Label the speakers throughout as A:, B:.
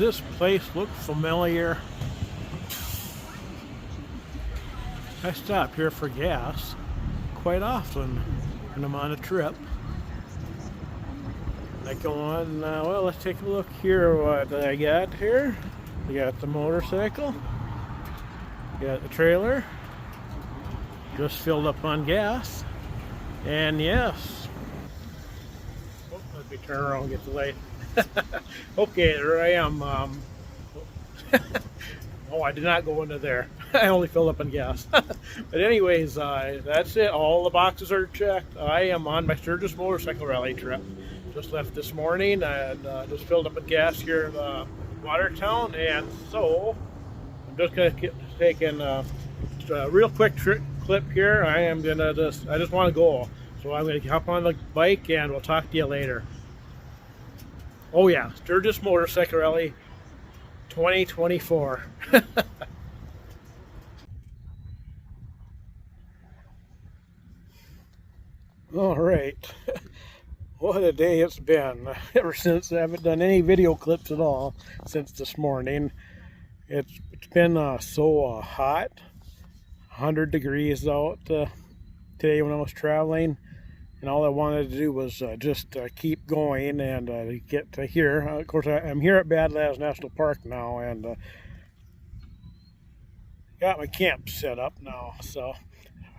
A: this place look familiar? I stop here for gas quite often when I'm on a trip. I go on, well, let's take a look here what I got here. We got the motorcycle, got the trailer, just filled up on gas, and yes. Oh, let me turn around and get the light. Okay, there I am. Oh, I did not go into there. I only filled up on gas. But anyways, that's it. All the boxes are checked. I am on my Sturgis motorcycle rally trip. Just left this morning and just filled up with gas here in Watertown, and so I'm just gonna take a real quick clip here. I just want to go, so I'm gonna hop on the bike and we'll talk to you later. Oh yeah, Sturgis Motorcycle Rally 2024. All right. What a day it's been. Ever since I haven't done any video clips at all since this morning. It's been so hot, 100 degrees out today when I was traveling, and all I wanted to do was just keep going and get to here. Of course, I'm here at Badlands National Park now, and got my camp set up now, so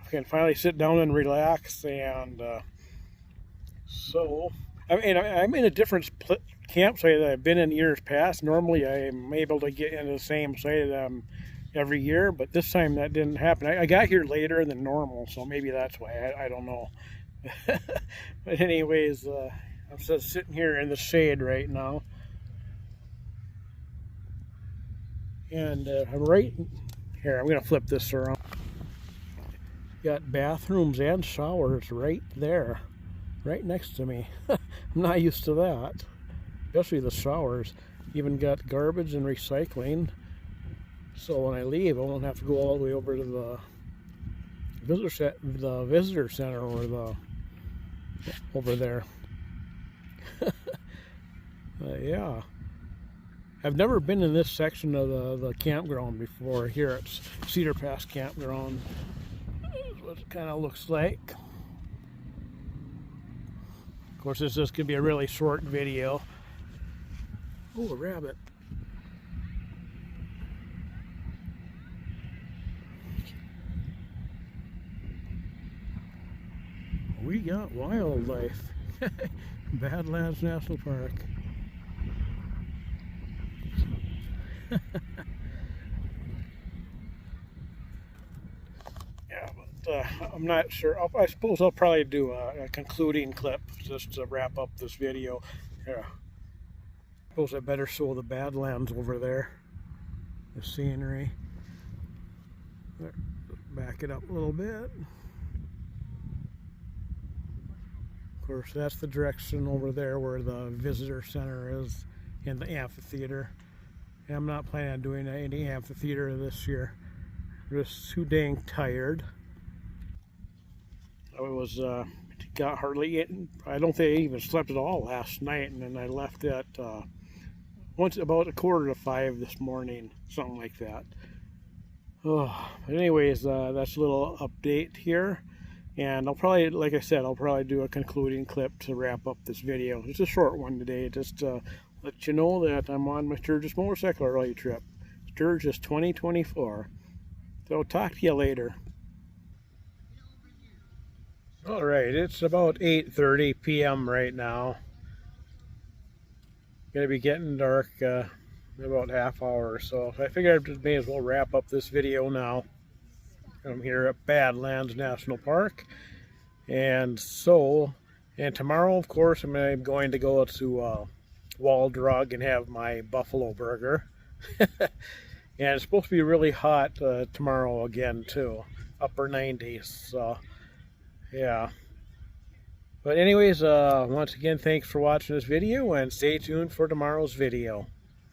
A: I can finally sit down and relax. And so, I mean, I'm in a different campsite that I've been in years past. Normally, I'm able to get into the same site every year, but this time that didn't happen. I got here later than normal, so maybe that's why. I don't know. But anyways, I'm just sitting here in the shade right now, and I'm right here. I'm going to flip this around. Got bathrooms and showers right there, right next to me. I'm not used to that, especially the showers. Even got garbage and recycling, so when I leave I won't have to go all the way over to the visitor center or over there. Yeah, I've never been in this section of the campground before. Here at Cedar Pass Campground. That's what it kind of looks like. Of course, this is going to be a really short video. Oh, a rabbit. We got wildlife. Badlands National Park. Yeah, but I'm not sure. I suppose I'll probably do a concluding clip just to wrap up this video. Yeah. I suppose I better show the Badlands over there. The scenery. Back it up a little bit. Of course, that's the direction over there where the visitor center is in the amphitheater. And I'm not planning on doing any amphitheater this year. I'm just too dang tired. I got hardly in. I don't think I even slept at all last night, and then I left at once about 4:45 this morning, something like that. Oh, but anyways, that's a little update here. And I'll probably, like I said, I'll probably do a concluding clip to wrap up this video. It's a short one today, just to let you know that I'm on my Sturgis motorcycle rally trip. Sturgis 2024. So I'll talk to you later. Alright, it's about 8:30 p.m. right now. Gonna be getting dark in about half hour or so. I figured I may as well wrap up this video now. I'm here at Badlands National Park, and tomorrow, of course, I'm going to go to Wall Drug and have my buffalo burger. And it's supposed to be really hot tomorrow again too, upper 90s. So yeah, but anyways, once again, thanks for watching this video, and stay tuned for tomorrow's video.